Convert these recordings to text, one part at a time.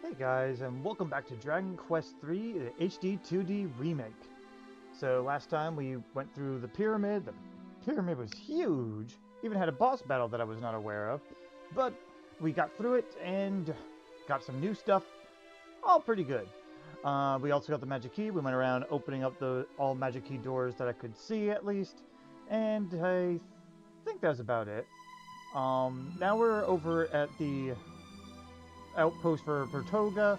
Hey guys, and welcome back to Dragon Quest III, the HD-2D remake. So last time we went through the pyramid. The pyramid was huge. Even had a boss battle that I was not aware of. But we got through it and got some new stuff. All pretty good. We also got the magic key. We went around opening up the all magic key doors that I could see at least. And I think that's about it. Now we're over at the outpost for Portoga,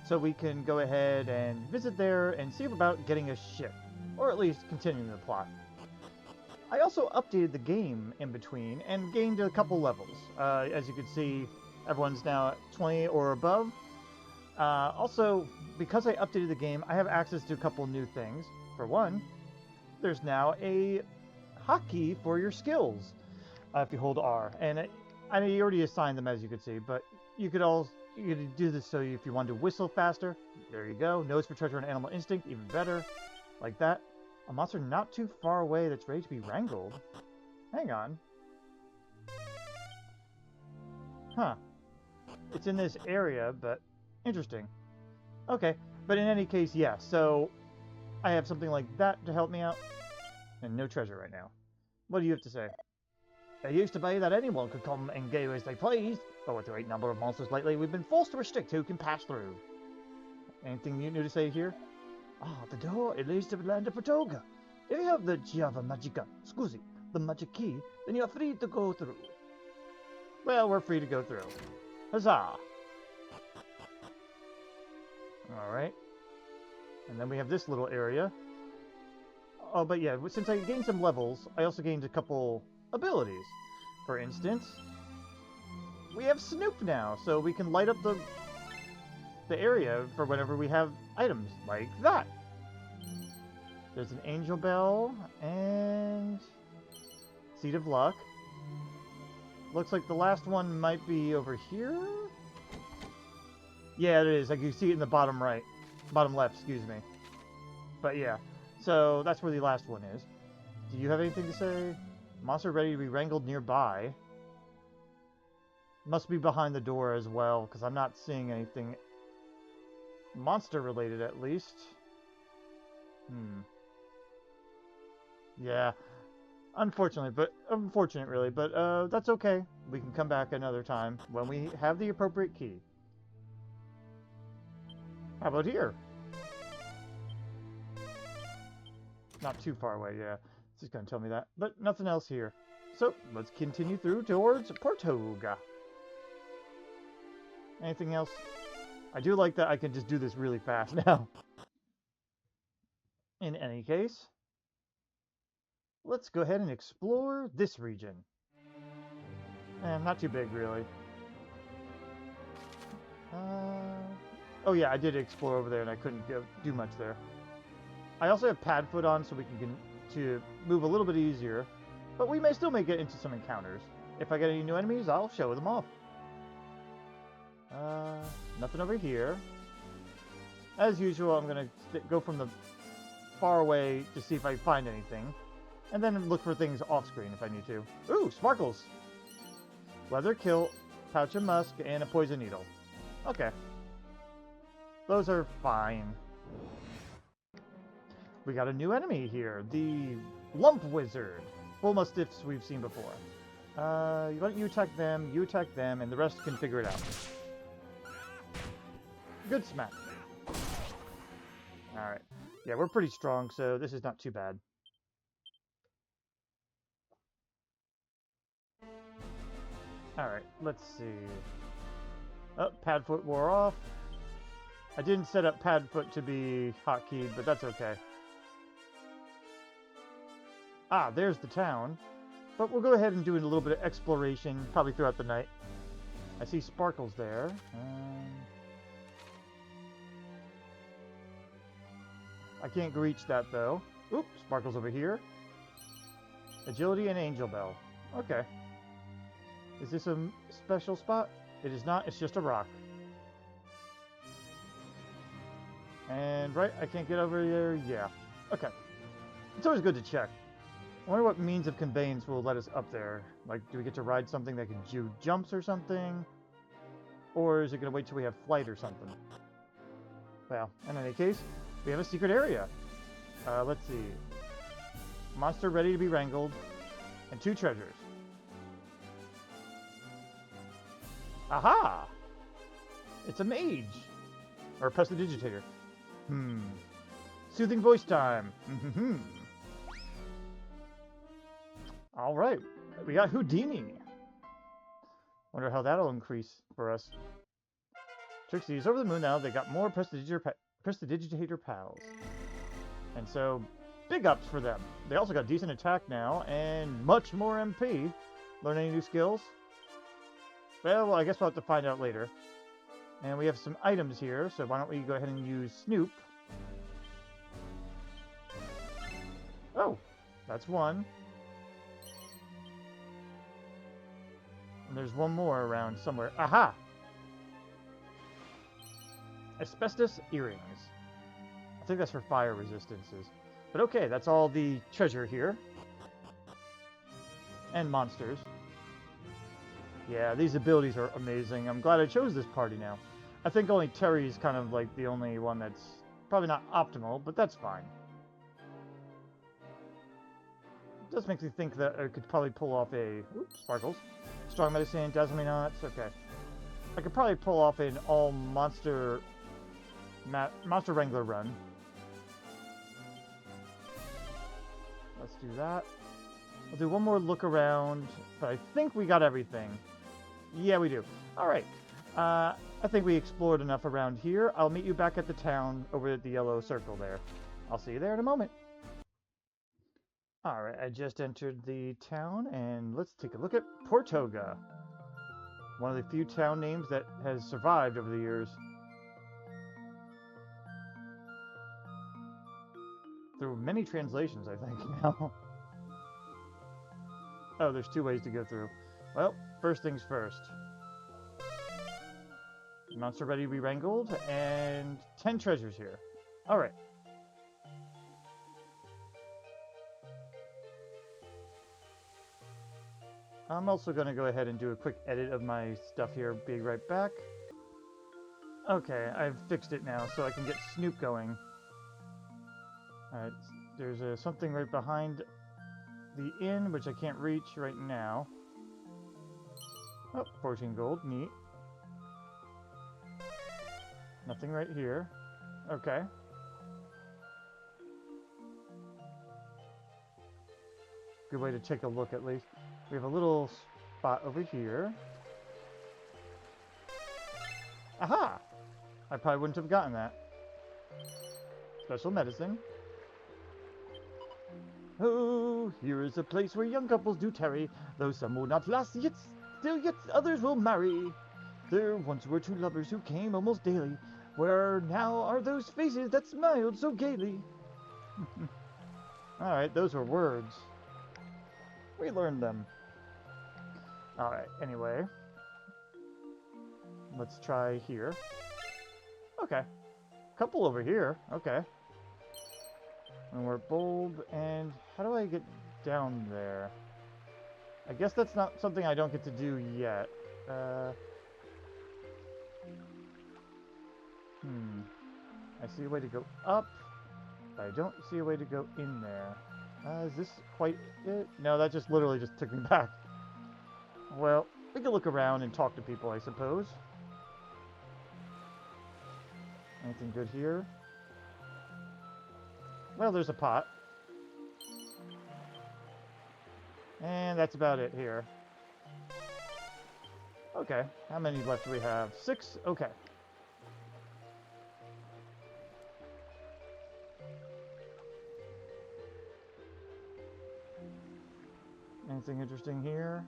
so we can go ahead and visit there and see about getting a ship, or at least continuing the plot. I also updated the game in between and gained a couple levels. As you can see, everyone's now at 20 or above. Also, because I updated the game, I have access to a couple new things. For one, there's now a hotkey for your skills if you hold R, and I already assigned them as you can see, but you could do this so if you want to whistle faster, there you go. Nose for treasure and animal instinct, even better. Like that. A monster not too far away that's ready to be wrangled. Hang on. Huh. It's in this area, but interesting. Okay, but in any case, yeah, so I have something like that to help me out, and no treasure right now. What do you have to say? It used to be that anyone could come and go as they pleased, but with the great number of monsters lately, we've been forced to restrict who can pass through. Anything new to say here? Ah, the door, it leads to the land of Portoga. If you have the Giava Magica, scusi, the magic key, then you're free to go through. Well, we're free to go through. Huzzah! Alright. And then we have this little area. Oh, but yeah, since I gained some levels, I also gained a couple abilities. For instance, we have Snoop now, so we can light up the area for whenever we have items like that. There's an angel bell and seed of luck. Looks like the last one might be over here. Yeah, it is. Like you see it in the bottom right, bottom left, excuse me. But yeah, so that's where the last one is. Do you have anything to say? Monster ready to be wrangled nearby. Must be behind the door as well, because I'm not seeing anything monster related at least. Yeah. Unfortunate really, but that's okay. We can come back another time when we have the appropriate key. How about here? Not too far away, yeah. It's just gonna tell me that. But nothing else here. So, let's continue through towards Portoga. Anything else? I do like that I can just do this really fast now. In any case, let's go ahead and explore this region. Not too big, really. Oh yeah, I did explore over there and I couldn't do much there. I also have pad foot on so we can to move a little bit easier, but we may still make it into some encounters. If I get any new enemies, I'll show them off. Nothing over here. As usual, I'm gonna go from the far away to see if I find anything, and then look for things off screen if I need to. Ooh, sparkles! Leather kilt, pouch of musk, and a poison needle. Okay. Those are fine. We got a new enemy here, the Lump Wizard. Full Mustiffs we've seen before. Why don't you attack them, and the rest can figure it out. Good smack. Alright. Yeah, we're pretty strong, so this is not too bad. Alright, let's see. Oh, pad foot wore off. I didn't set up pad foot to be hotkeyed, but that's okay. Ah, there's the town. But we'll go ahead and do a little bit of exploration, probably throughout the night. I see sparkles there. I can't reach that, though. Oop, sparkles over here. Agility and angel bell. Okay. Is this a special spot? It is not, it's just a rock. And right, I can't get over there. Yeah. Okay. It's always good to check. I wonder what means of conveyance will let us up there. Like, do we get to ride something that can do jumps or something? Or is it going to wait till we have flight or something? Well, in any case, we have a secret area. Let's see. Monster ready to be wrangled. And 2 treasures. Aha! It's a mage! Or a prestidigitator. Soothing voice time. Alright. We got Houdini. Wonder how that'll increase for us. Trixie's over the moon now. They got more prestidigitator pals. And so, big ups for them. They also got decent attack now, and much more MP. Learn any new skills? Well, I guess we'll have to find out later. And we have some items here, so why don't we go ahead and use Snoop. Oh, that's one. And there's one more around somewhere. Aha! Asbestos earrings. I think that's for fire resistances. But okay, that's all the treasure here. And monsters. Yeah, these abilities are amazing. I'm glad I chose this party now. I think only Terry's kind of like the only one that's probably not optimal, but that's fine. It does make me think that I could probably pull off a... Oops, sparkles. Strong medicine, dazzling knots, okay. I could probably pull off an all-monster... Monster Wrangler run. Let's do that. We'll do one more look around, but I think we got everything. Yeah, we do. Alright. I think we explored enough around here. I'll meet you back at the town over at the yellow circle there. I'll see you there in a moment. Alright, I just entered the town, and let's take a look at Portoga. One of the few town names that has survived over the years. Through many translations, I think, now. Oh, there's 2 ways to go through. Well, first things first. Monster ready to be wrangled, and 10 treasures here. Alright. I'm also going to go ahead and do a quick edit of my stuff here. Be right back. Okay, I've fixed it now, so I can get Snoop going. Alright, there's something right behind the inn, which I can't reach right now. Oh, 14 gold, neat. Nothing right here. Okay. Good way to take a look, at least. We have a little spot over here. Aha! I probably wouldn't have gotten that. Special medicine. Oh, here is a place where young couples do tarry, though some will not last, yet others will marry. There once were 2 lovers who came almost daily. Where now are those faces that smiled so gaily? Alright, those were words. We learned them. Alright, anyway. Let's try here. Okay. Couple over here. Okay. And we're bold, and how do I get down there? I guess that's not something I don't get to do yet. I see a way to go up, but I don't see a way to go in there. Is this quite it? No, that just literally just took me back. Well, we can look around and talk to people, I suppose. Anything good here? Well, there's a pot. And that's about it here. Okay, how many left do we have? 6? Okay. Anything interesting here?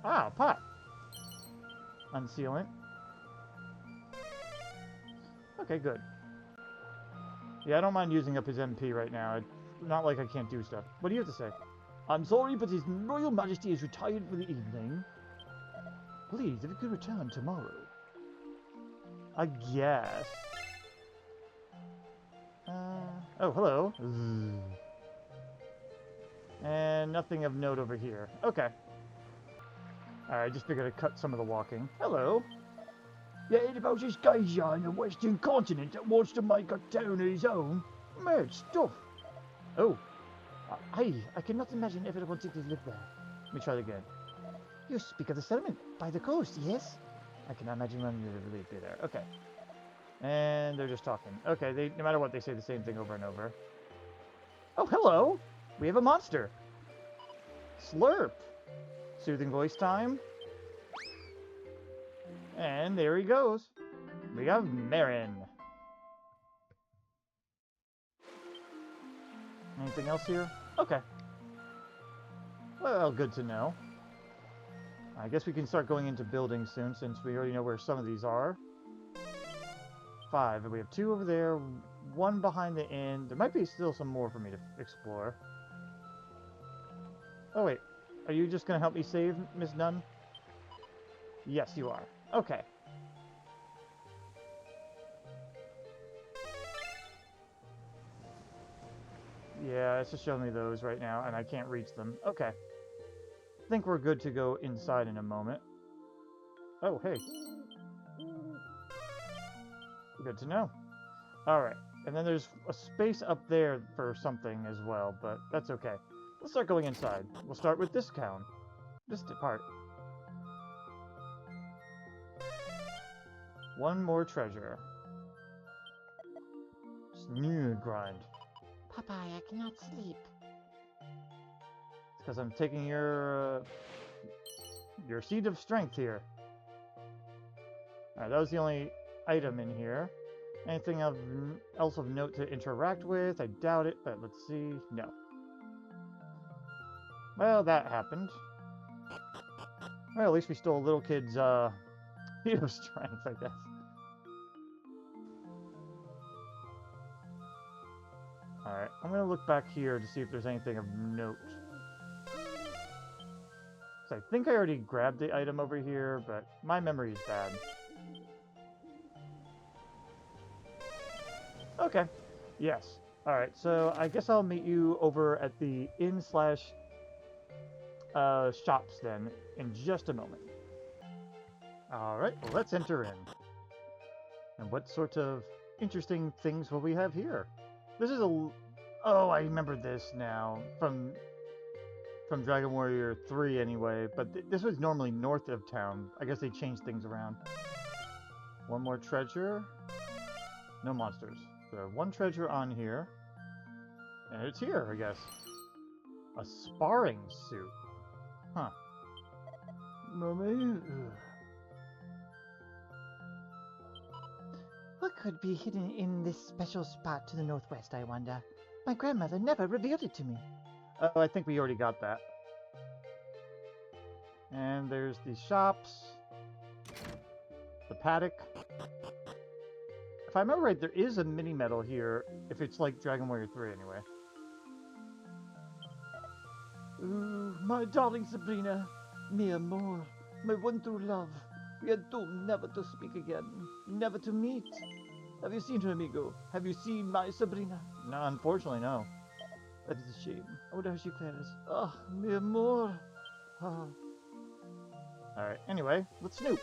Ah, pot! Unsealant. Okay, good. Yeah, I don't mind using up his MP right now. It's not like I can't do stuff. What do you have to say? I'm sorry, but His Royal Majesty is retired for the evening. Please, if you could return tomorrow. I guess. Oh, hello. And nothing of note over here. Okay. Alright, just figured I'd cut some of the walking. Hello. You heard about this geisha on the western continent that wants to make a town of his own? Mad stuff. Oh. I cannot imagine everyone wanting to live there. Let me try it again. You speak of the settlement by the coast, yes? I cannot imagine wanting to live there. Okay. And they're just talking. Okay, no matter what, they say the same thing over and over. Oh, hello! We have a monster! Slurp! Soothing voice time. And there he goes. We have Marin. Anything else here? Okay. Well, good to know. I guess we can start going into buildings soon, since we already know where some of these are. 5. And we have 2 over there, 1 behind the inn. There might be still some more for me to explore. Oh, wait. Are you just going to help me save, Miss Nunn? Yes, you are. Okay. Yeah, it's just showing me those right now, and I can't reach them. Okay. I think we're good to go inside in a moment. Oh, hey. Good to know. Alright, and then there's a space up there for something as well, but that's okay. Let's start going inside. We'll start with this town. This part. 1 more treasure. Snoo grind. Papa, I cannot sleep. It's because I'm taking your seed of strength here. Alright, that was the only item in here. Anything else of note to interact with? I doubt it, but let's see. No. Well, that happened. Well, at least we stole a little kid's seed of strength, I guess. Alright, I'm going to look back here to see if there's anything of note. So I think I already grabbed the item over here, but my memory is bad. Okay. Yes. Alright, so I guess I'll meet you over at the inn/shops then in just a moment. Alright, well, let's enter in. And what sort of interesting things will we have here? This is a... Oh, I remember this now. From Dragon Warrior 3 anyway. But this was normally north of town. I guess they changed things around. 1 more treasure. No monsters. So 1 treasure on here. And it's here, I guess. A sparring suit. Huh. What could be hidden in this special spot to the northwest, I wonder? My grandmother never revealed it to me. Oh, I think we already got that. And there's the shops. The paddock. If I remember right, there is a mini-medal here, if it's like Dragon Warrior 3 anyway. Ooh, my darling Sabrina, mi amor, my one true love. We are doomed never to speak again, never to meet. Have you seen her, amigo? Have you seen my Sabrina? No, unfortunately, no. That is a shame. I wonder how she fares. Ah, mi amor. Ah. Alright, anyway, let's snoop.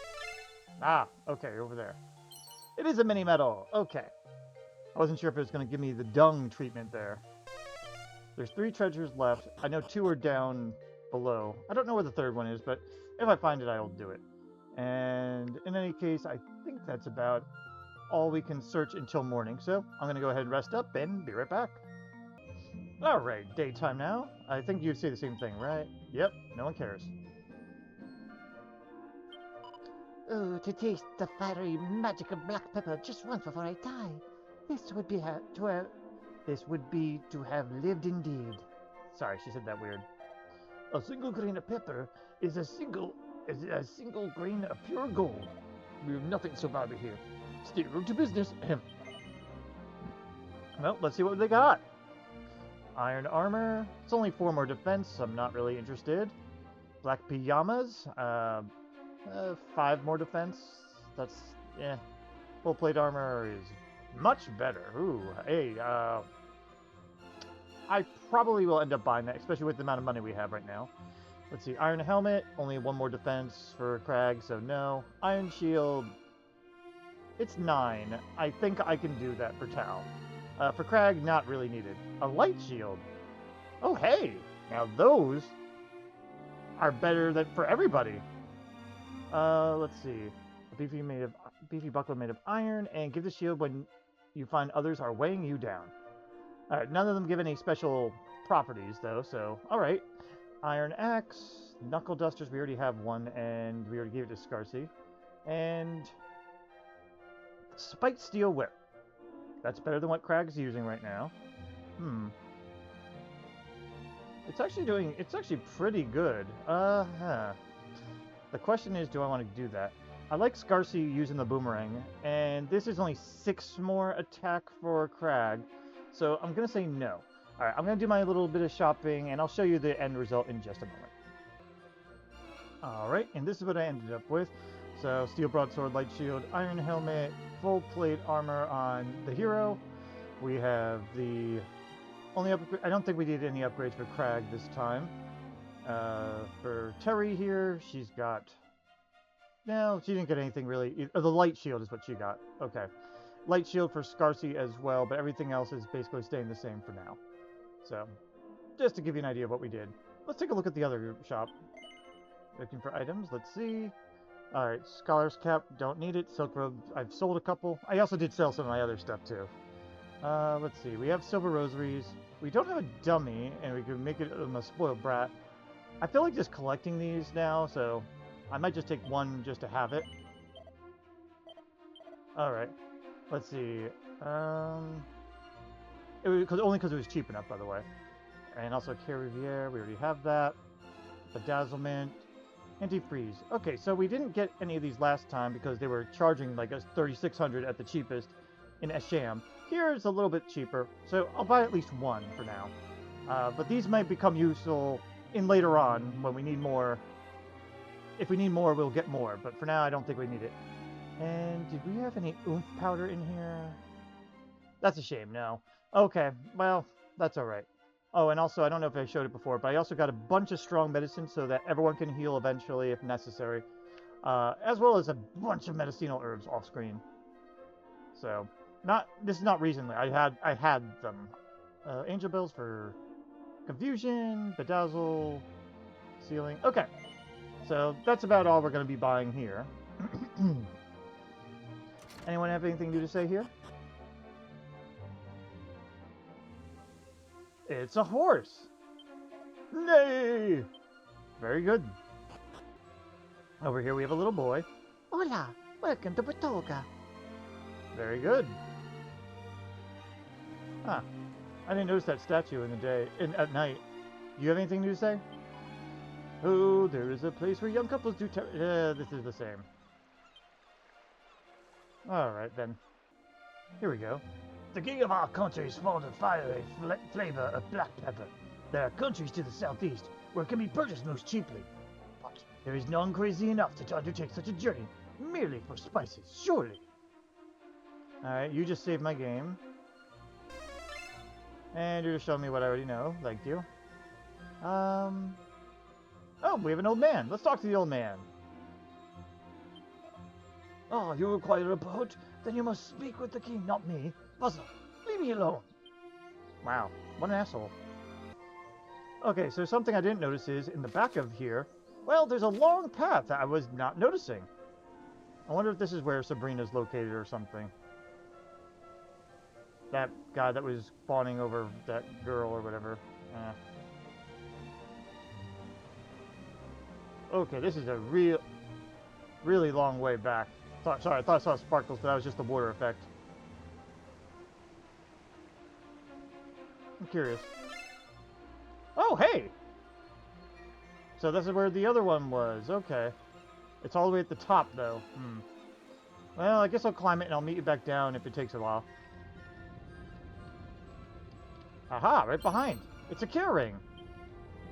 Ah, okay, over there. It is a mini-medal. Okay. I wasn't sure if it was going to give me the dung treatment there. There's 3 treasures left. I know 2 are down below. I don't know where the 3rd one is, but if I find it, I'll do it. And in any case, I think that's about all we can search until morning. So I'm going to go ahead and rest up and be right back. Alright, daytime now. I think you'd say the same thing, right? Yep, no one cares. Oh, to taste the fiery magic of black pepper just once before I die. This would be to have lived indeed. Sorry, she said that weird. A single grain of pepper is a single grain of pure gold. We have nothing so valuable here. Stay room to business. Well, let's see what they got. Iron armor. It's only 4 more defense, so I'm not really interested. Black pajamas. 5 more defense. That's, yeah. Full plate armor is much better. Ooh, hey, I probably will end up buying that, especially with the amount of money we have right now. Let's see, iron helmet, only 1 more defense for Crag, so no. Iron shield, It's 9. I think I can do that for Tau. For Crag, not really needed. A light shield. Oh, hey! Now those are better than for everybody. Let's see. A beefy buckler made of iron, and give the shield when you find others are weighing you down. Alright, none of them give any special properties, though, so... Alright. Iron axe, knuckle dusters, we already have one, and we already gave it to Scarcy. And... spiked steel whip. That's better than what Crag's using right now. It's actually pretty good. The question is, do I want to do that? I like Scarcy using the boomerang, and this is only 6 more attack for Crag, so I'm going to say no. Alright, I'm going to do my little bit of shopping, and I'll show you the end result in just a moment. Alright, and this is what I ended up with. So, steel broadsword, light shield, iron helmet, full plate armor on the hero. We have the only upgrade. I don't think we did any upgrades for Crag this time. For Terry here, she's got... No, she didn't get anything really. The light shield is what she got. Okay. Light shield for Scarcy as well, but everything else is basically staying the same for now. So, just to give you an idea of what we did. Let's take a look at the other shop. Looking for items, let's see. Alright, Scholar's Cap, don't need it. Silk Robe, I've sold a couple. I also did sell some of my other stuff too. Let's see, we have Silver Rosaries. We don't have a dummy, and we can make it a spoiled brat. I feel like just collecting these now, so I might just take one just to have it. Alright, let's see. Only because it was cheap enough, by the way. And also Care Riviere, we already have that. Bedazzlement. Antifreeze. Okay, so we didn't get any of these last time because they were charging like us 3,600 at the cheapest in Esham. Here it's a little bit cheaper, so I'll buy at least one for now. But these might become useful in later on when we need more. If we need more, we'll get more, but for now I don't think we need it. And did we have any oomph powder in here? That's a shame, no. Okay, well, that's alright. Oh, and also, I don't know if I showed it before, but I also got a bunch of strong medicine so that everyone can heal eventually if necessary. As well as a bunch of medicinal herbs off screen. So, this is not recently. I had them. Angel Bells for Confusion, Bedazzle, Sealing. Okay, so that's about all we're going to be buying here. Anyone have anything new to say here? It's a horse! Nay! Very good. Over here we have a little boy. Hola, welcome to Portoga. Very good. Huh. I didn't notice that statue at night. Do you have anything new to say? Oh, there is a place where young couples do this is the same. Alright then. Here we go. The king of our country is fond of fiery flavor of black pepper. There are countries to the southeast where it can be purchased most cheaply. But there is none crazy enough to undertake such a journey merely for spices, surely. Alright, you just saved my game. And you're just showing me what I already know. Thank you. Oh, we have an old man. Let's talk to the old man. Oh, you require a boat? Then you must speak with the king, not me. Puzzle, leave me alone. Wow, what an asshole. Okay, so something I didn't notice is, in the back of here, well, there's a long path that I was not noticing. I wonder if this is where Sabrina's located or something. That guy that was fawning over that girl or whatever. Okay, this is a really long way back. Sorry, I thought I saw sparkles, but that was just the water effect. I'm curious. Oh, hey! So this is where the other one was. Okay. It's all the way at the top, though. Well, I guess I'll climb it and I'll meet you back down if it takes a while. Aha, right behind. It's a kill ring.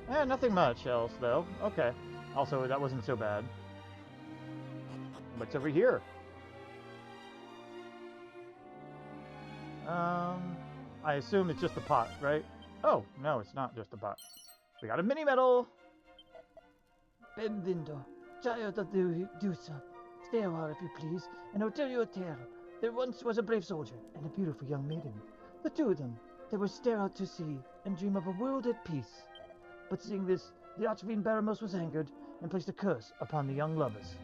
Nothing much else, though. Okay. Also, that wasn't so bad. What's over here? I assume it's just the pot, right? Oh, no, it's not just the pot. We got a mini medal! Benvindo, Giant of Dusa. Stay a while, if you please, and I'll tell you a tale. There once was a brave soldier and a beautiful young maiden. The two of them, they would stare out to sea and dream of a world at peace. But seeing this, the Archfiend Baramos was angered and placed a curse upon the young lovers.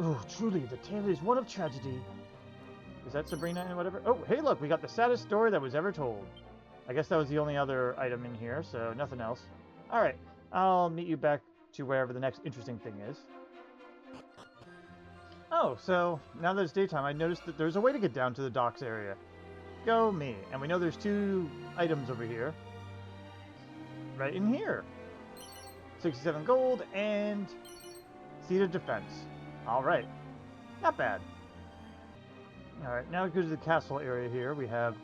Oh, truly, the tale is one of tragedy. Is that Sabrina and whatever? Oh, hey, look, we got the saddest story that was ever told. I guess that was the only other item in here, so nothing else. All right, I'll meet you back to wherever the next interesting thing is. Oh, so now that it's daytime, I noticed that there's a way to get down to the docks area. Go me. And we know there's 2 items over here. Right in here. 67 gold and Seat of Defense. Alright. Not bad. Alright, now we go to the castle area here. We have...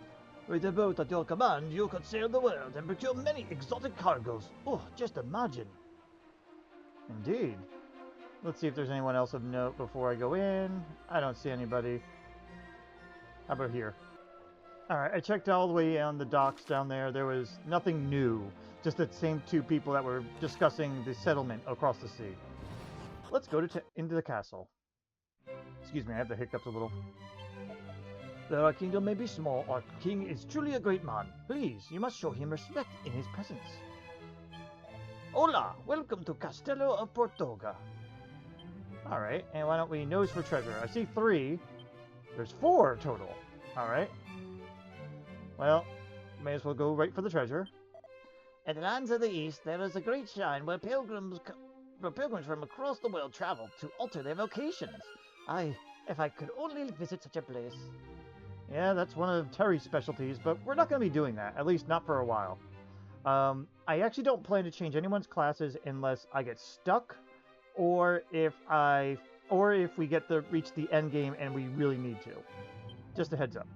With a boat at your command, you could sail the world and procure many exotic cargoes. Oh, just imagine. Indeed. Let's see if there's anyone else of note before I go in. I don't see anybody. How about here? Alright, I checked all the way on the docks down there. There was nothing new. Just the same 2 people that were discussing the settlement across the sea. Let's go into the castle. Excuse me, I have the hiccups a little. Though our kingdom may be small, our king is truly a great man. Please, you must show him respect in his presence. Hola, welcome to Castello of Portoga. Alright, and why don't we nose for treasure? I see 3. There's 4 total. Alright. Well, may as well go right for the treasure. In the lands of the east, there is a great shrine where pilgrims from across the world travel to alter their vocations. If I could only visit such a place. Yeah, that's one of Terry's specialties, but we're not going to be doing that, at least not for a while. I actually don't plan to change anyone's classes unless I get stuck, or if we reach the end game and we really need to. Just a heads up.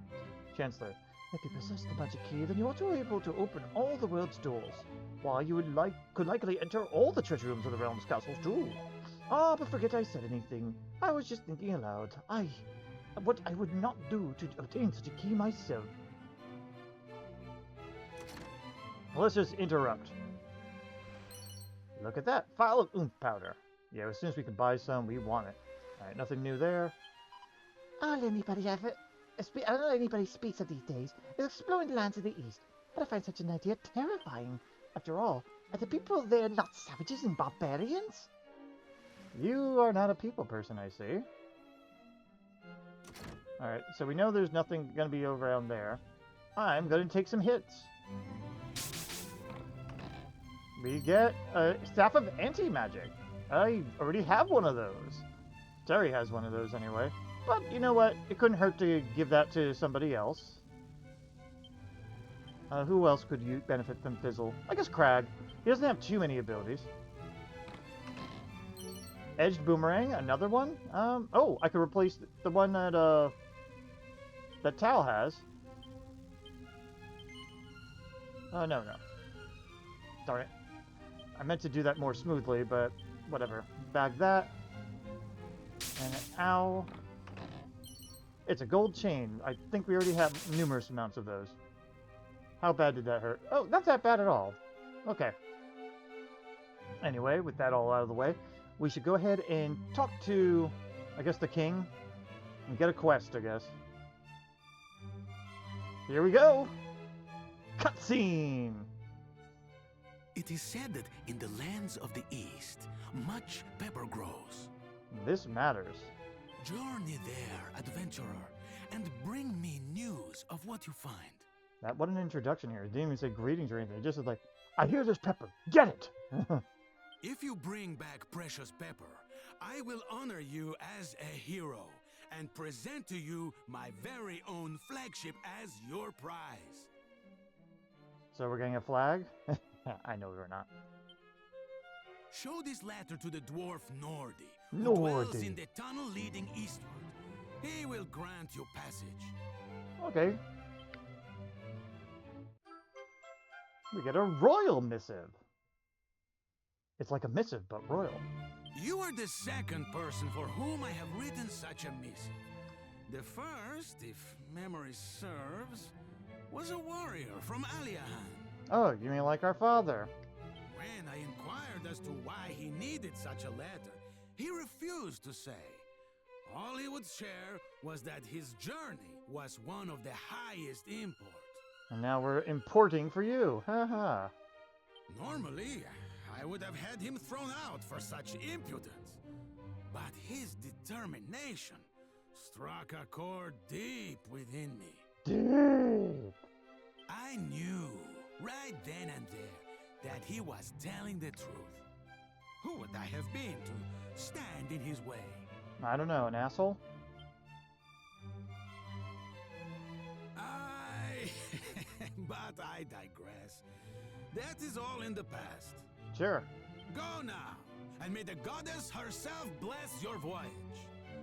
Chancellor. If you possess the magic key, then you are able to open all the world's doors. Why, you could likely enter all the treasure rooms of the realm's castles too. Ah, but forget I said anything. I was just thinking aloud. What I would not do to obtain such a key myself. Well, let's just interrupt. Look at that. File of oomph powder. Yeah, as soon as we can buy some, we want it. Alright, nothing new there. All anybody ever... I don't know anybody speaks of these days is exploring the lands of the east, but I find such an idea terrifying. After all, are the people there not savages and barbarians? You are not a people person, I see. Alright, so we know there's nothing going to be around there. I'm going to take some hits. We get a Staff of Anti-Magic. I already have one of those. Terry has one of those anyway. But you know what? It couldn't hurt to give that to somebody else. Who else could you benefit from Fizzle? I guess Crag. He doesn't have too many abilities. Edged Boomerang, another one. Oh, I could replace the one that Tal has. Oh, no. Darn it. I meant to do that more smoothly, but whatever. Bag that. And an owl. It's a gold chain. I think we already have numerous amounts of those. How bad did that hurt? Oh, not that bad at all. Okay. Anyway, with that all out of the way, we should go ahead and talk to, I guess, the king. And get a quest, I guess. Here we go! Cutscene! It is said that in the lands of the east, much pepper grows. This matters. Journey there, adventurer, and bring me news of what you find. That wasn't an introduction here. It didn't even say greetings or anything. It just was like, I hear there's pepper. Get it! If you bring back precious pepper, I will honor you as a hero and present to you my very own flagship as your prize. So we're getting a flag? I know we're not. Show this letter to the dwarf Nordy, who dwells in the tunnel leading eastward. He will grant you passage. Okay. We get a royal missive. It's like a missive, but royal. You are the second person for whom I have written such a missive. The first, if memory serves, was a warrior from Aliahan. Oh, you mean like our father? When I inquired as to why he needed such a letter, he refused to say. would share was that his journey was one of the highest import. And now we're importing for you. Haha. Normally, I would have had him thrown out for such impudence. But his determination struck a chord deep within me. Deep. I knew, right then and there, that he was telling the truth. Who would I have been to stand in his way? I don't know, an asshole? But I digress. That is all in the past. Sure. Go now, and may the goddess herself bless your voyage.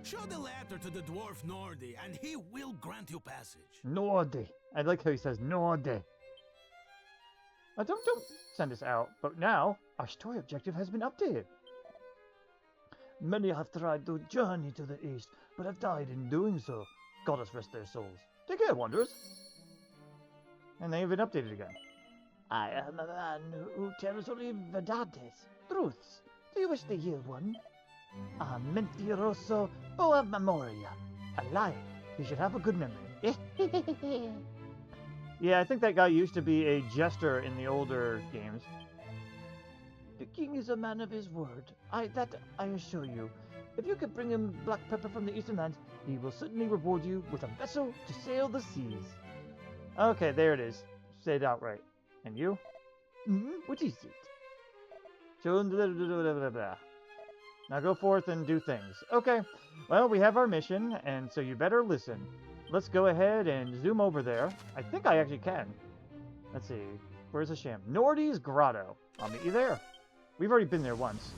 Show the letter to the dwarf Nordy, and he will grant you passage. Nordy. I like how he says Nordy. Don't send us out. But now, our story objective has been updated. Many have tried to journey to the east, but have died in doing so. Goddess rest their souls. Take care, wanderers. And they've been updated again. I am a man who tells only verdades, truths. Do you wish to hear one? A mentiroso boa memoria. A liar. He should have a good memory. Yeah, I think that guy used to be a jester in the older games. The king is a man of his word. I assure you. If you could bring him black pepper from the eastern lands, he will certainly reward you with a vessel to sail the seas. Okay, there it is. Say it outright. And you? What is it? Now go forth and do things. Okay, well, we have our mission, and so you better listen. Let's go ahead and zoom over there. I think I actually can. Let's see. Where's the sham? Nordy's Grotto. I'll meet you there. We've already been there once.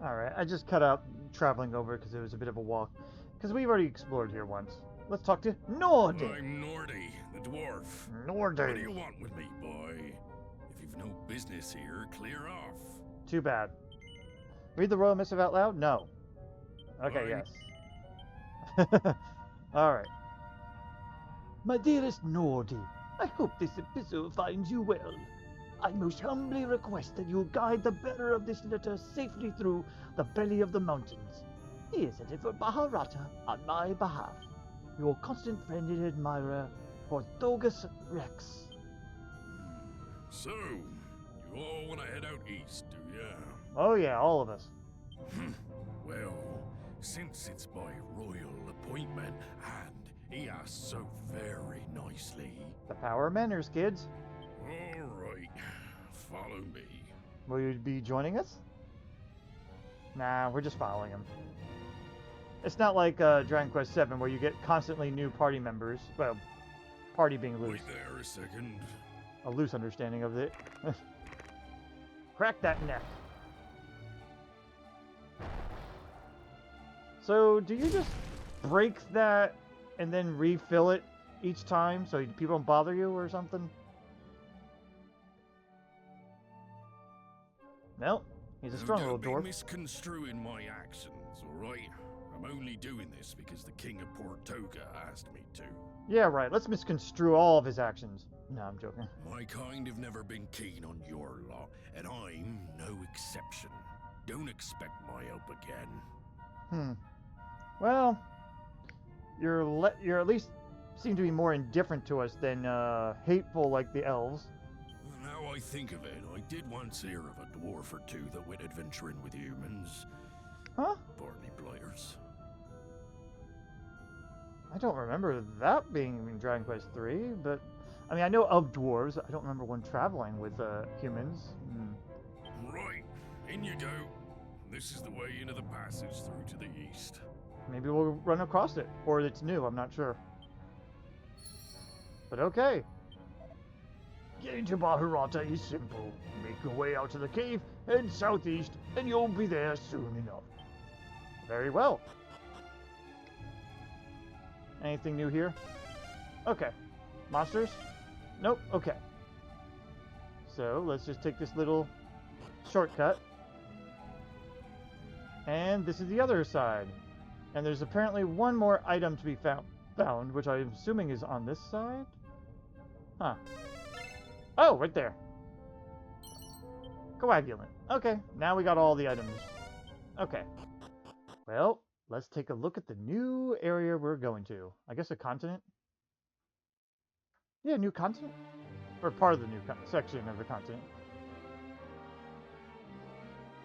Alright, I just cut out traveling over because it was a bit of a walk. Because we've already explored here once. Let's talk to Nordy. I'm Nordy, the dwarf. Nordy. What do you want with me, boy? If you've no business here, clear off. Too bad. Read the royal missive out loud? No. Okay, Fine. yes. Alright. My dearest Nordy, I hope this epistle finds you well. I most humbly request that you guide the bearer of this letter safely through the belly of the mountains. He is headed for Baharata on my behalf. Your constant friend and admirer, Portoga Rex. So, you all want to head out east, do ya? Oh yeah, all of us. Well, since it's my royal appointment, and he asked so very nicely. The power of manners, kids. All right, follow me. Will you be joining us? Nah, we're just following him. It's not like Dragon Quest VII where you get constantly new party members. Well, party being loose. Wait there a second. A loose understanding of it. Crack that neck. So, do you just break that and then refill it each time so people don't bother you or something? No, he's a strong little Don't dwarf. be misconstruing my actions, all right? I'm only doing this because the King of Portoga asked me to. Yeah, right. Let's misconstrue all of his actions. No, I'm joking. My kind have never been keen on your lot, and I'm no exception. Don't expect my help again. Well, you're at least seem to be more indifferent to us than hateful like the elves. Now I think of it, I did once hear of a dwarf or two that went adventuring with humans. Huh? Barney blighters. I don't remember that being in Dragon Quest III, but I mean I know of dwarves. I don't remember one traveling with humans. Right, in you go. This is the way into the passage through to the east. Maybe we'll run across it, or it's new. I'm not sure. But okay. Getting to Baharata is simple. Make your way out to the cave, head southeast, and you'll be there soon enough. Very well. Anything new here? Okay. Monsters? Nope. Okay. So let's just take this little shortcut. And this is the other side. And there's apparently one more item to be found, which I'm assuming is on this side? Huh. Oh, right there. Coagulant. Okay, now we got all the items. Okay. Well, let's take a look at the new area we're going to. I guess a continent? Yeah, new continent? Or part of the new section of the continent.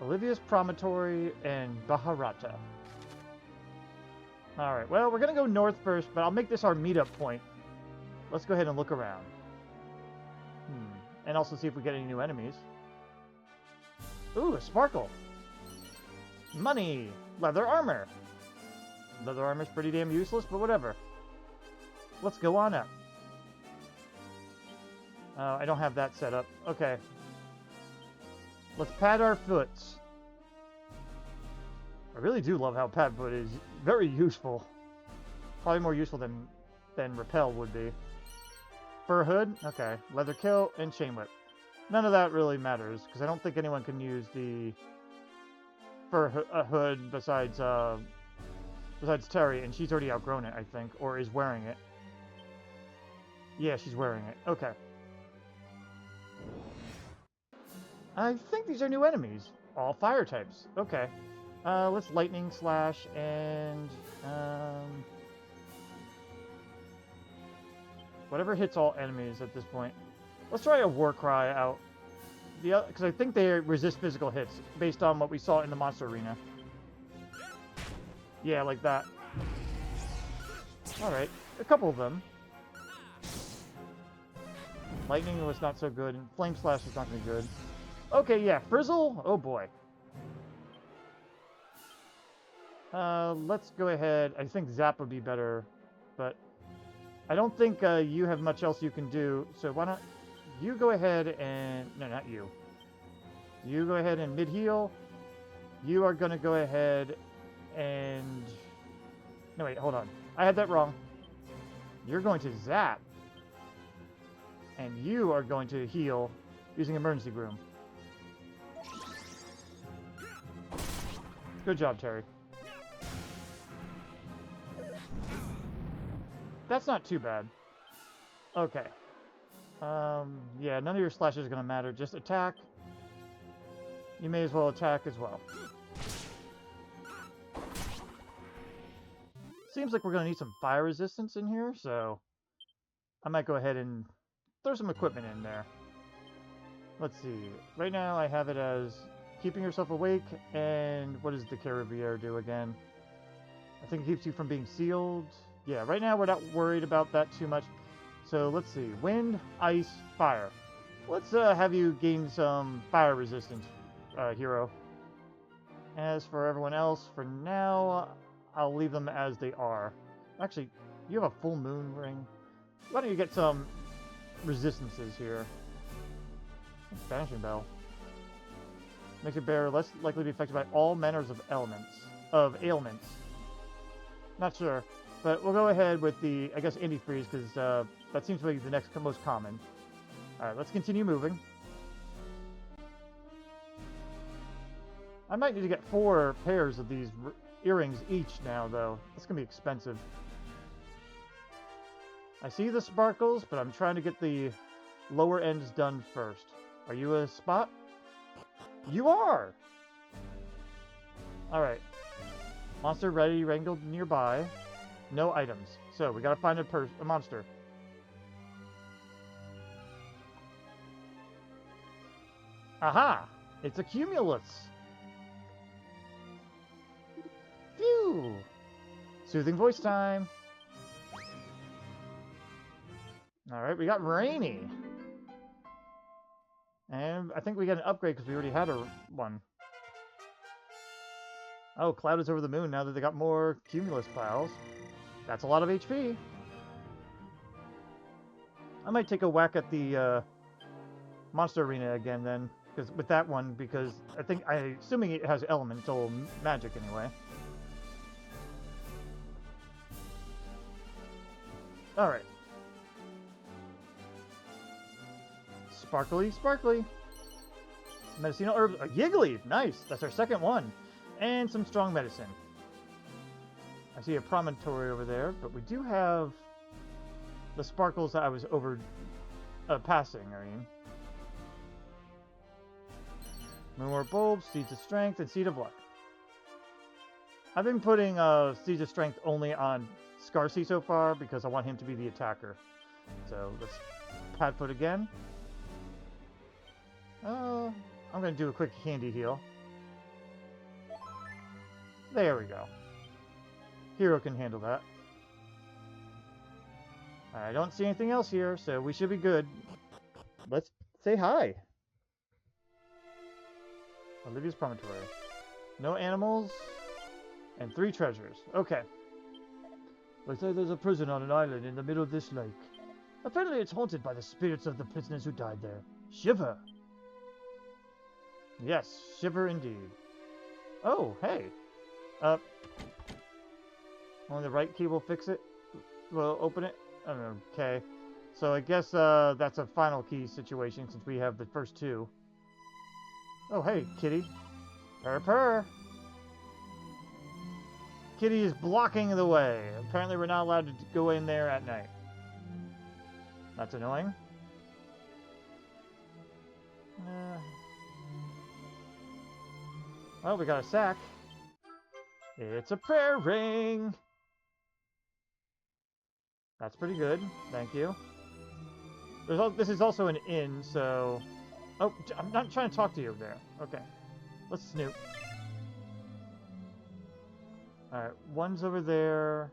Olivia's Promontory and Baharata. Alright, well, we're going to go north first, but I'll make this our meetup point. Let's go ahead and look around. And also see if we get any new enemies. Ooh, a sparkle. Money. Leather armor. Leather armor's pretty damn useless, but whatever. Let's go on up. I don't have that set up. Okay. Let's pat our foots. I really do love how pat foot is very useful. Probably more useful than repel would be. Fur hood? Okay. Leather kill and chain whip. None of that really matters, because I don't think anyone can use the fur hood besides Terry, and she's already outgrown it, I think, or is wearing it. Yeah, she's wearing it. Okay. I think these are new enemies. All fire types. Okay. Let's lightning slash and whatever hits all enemies at this point. Let's try a war cry out. Because I think they resist physical hits based on what we saw in the monster arena. Yeah, like that. Alright, a couple of them. Lightning was not so good, and Flame Slash was not going to be good. Okay, yeah, Frizzle? Oh boy. Let's go ahead. I think Zap would be better, but I don't think you have much else you can do, so why not you go ahead and... No, not you. You go ahead and mid-heal. You are going to go ahead and... No, wait, hold on. I had that wrong. You're going to Zap. And you are going to heal using Emergency Broom. Good job, Terry. That's not too bad. Okay. Yeah, none of your slashes are going to matter. Just attack. You may as well attack as well. Seems like we're going to need some fire resistance in here, so I might go ahead and throw some equipment in there. Let's see. Right now I have it as keeping yourself awake, and what does the Carrivier do again? I think it keeps you from being sealed. Yeah, right now we're not worried about that too much. So let's see. Wind, ice, fire. Let's have you gain some fire resistance, hero. As for everyone else, for now, I'll leave them as they are. Actually, you have a full moon ring. Why don't you get some resistances here? Banishing Bell. Makes a bearer less likely to be affected by all manners of ailments. Not sure. But we'll go ahead with the, I guess, antifreeze, because that seems to be the next most common. Alright, let's continue moving. I might need to get 4 pairs of these earrings each now, though. That's going to be expensive. I see the sparkles, but I'm trying to get the lower ends done first. Are you a spot? You are! Alright. Monster ready, wrangled nearby. No items. So, we gotta find a monster. Aha! It's a cumulus! Phew! Soothing voice time! Alright, we got Rainy. And I think we got an upgrade because we already had one. Oh, Cloud is over the moon now that they got more cumulus piles. That's a lot of HP. I might take a whack at the monster arena again then, because with that one, because assuming it has elemental magic anyway. All right. Sparkly, sparkly. Medicinal herbs. A Yiggly! Nice! That's our second one. And some strong medicine. I see a Promontory over there, but we do have the sparkles that I was passing, I mean. More bulbs, seeds of strength, and seed of luck. I've been putting Siege of Strength only on Scarcy so far because I want him to be the attacker. So let's Padfoot again. I'm going to do a quick handy heal. There we go. Hero can handle that. I don't see anything else here, so we should be good. Let's say hi. Olivia's Promontory. No animals, and 3 treasures. Okay. Looks like there's a prison on an island in the middle of this lake. Apparently it's haunted by the spirits of the prisoners who died there. Shiver! Yes, shiver indeed. Oh, hey. Only the right key will fix it? Will open it? Okay. So I guess that's a final key situation since we have the first 2. Oh, hey, kitty. Purr, purr. Kitty is blocking the way. Apparently we're not allowed to go in there at night. That's annoying. Oh, we got a sack. It's a prayer ring. That's pretty good. Thank you. This is also an inn, so... Oh, I'm not trying to talk to you there. Okay. Let's snoop. Alright, one's over there,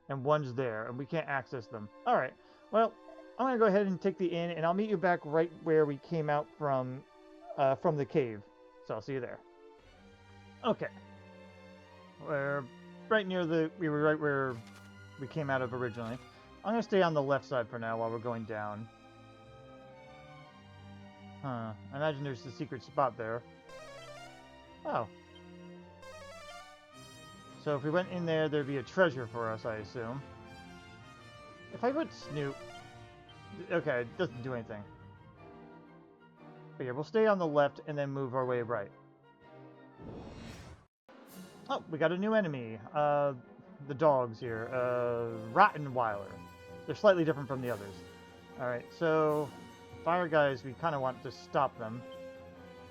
and one's there, and we can't access them. Alright, well, I'm going to go ahead and take the inn, and I'll meet you back right where we came out from the cave. So I'll see you there. Okay. We're right near we were right where we came out of originally. I'm going to stay on the left side for now while we're going down. I imagine there's the secret spot there. Oh. So if we went in there, there'd be a treasure for us, I assume. If I would snoop... Okay, it doesn't do anything. But yeah, we'll stay on the left and then move our way right. Oh, we got a new enemy. The dogs here. Rottenweiler. They're slightly different from the others. Alright, so... Fire guys, we kind of want to stop them.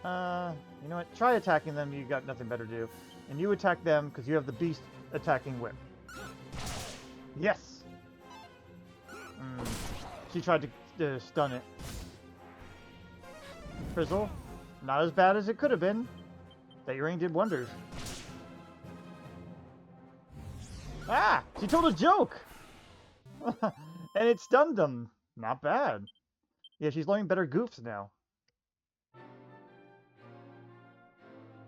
You know what? Try attacking them. You got nothing better to do. And you attack them because you have the beast attacking whip. Yes! She tried to stun it. Frizzle. Not as bad as it could have been. That ring did wonders. Ah! She told a joke! And it stunned them. Not bad. Yeah, she's learning better goofs now.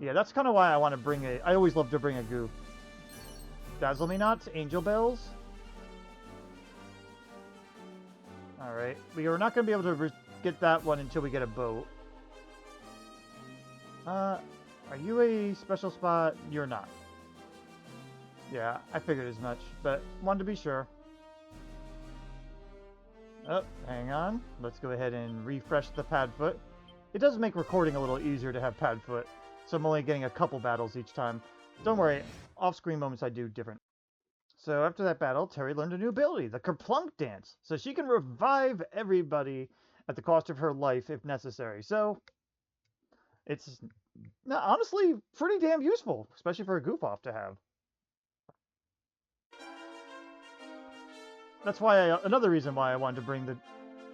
Yeah, that's kind of why I want to bring a... I always love to bring a goof. Dazzle Me Nots, Angel Bells. Alright. We are not going to be able to get that one until we get a boat. Are you a special spot? You're not. Yeah, I figured as much, but wanted to be sure. Oh, hang on. Let's go ahead and refresh the Padfoot. It does make recording a little easier to have Padfoot, so I'm only getting a couple battles each time. Don't worry, off-screen moments I do different. So after that battle, Terry learned a new ability, the Kerplunk Dance, so she can revive everybody at the cost of her life if necessary. So, it's honestly pretty damn useful, especially for a Goof-Off to have. That's why another reason why I wanted to bring the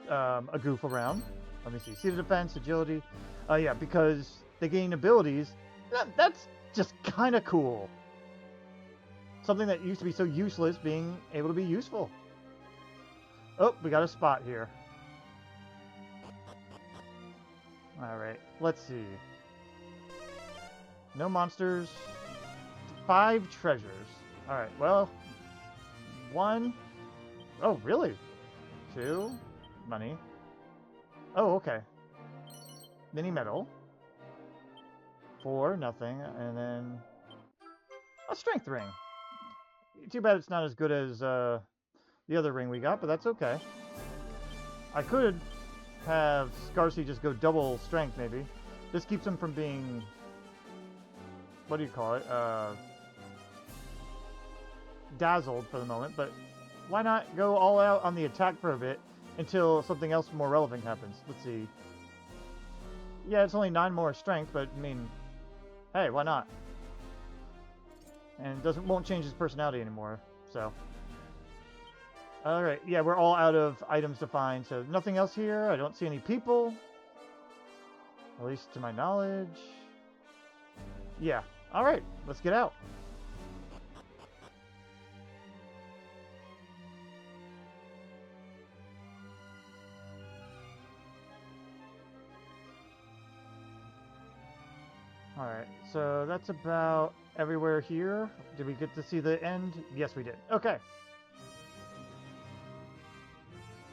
a goof around. Let me see. Seat of defense, agility. Yeah, because they gain abilities. That's just kind of cool. Something that used to be so useless being able to be useful. Oh, we got a spot here. Alright, let's see. No monsters. 5 treasures. Alright, well. 1... Oh, really? 2? Money. Oh, okay. Mini metal. 4, nothing. And then... a strength ring. Too bad it's not as good as the other ring we got, but that's okay. I could have Scarcy just go double strength, maybe. This keeps him from being... what do you call it? Dazzled for the moment, but... why not go all out on the attack for a bit until something else more relevant happens? Let's see. Yeah, it's only 9 more strength, but I mean, hey, why not? and won't change his personality anymore. So, all right, yeah, we're all out of items to find. So nothing else here. I don't see any people, at least to my knowledge. Yeah. All right, let's get out. Alright, so that's about everywhere here. Did we get to see the end? Yes, we did. Okay.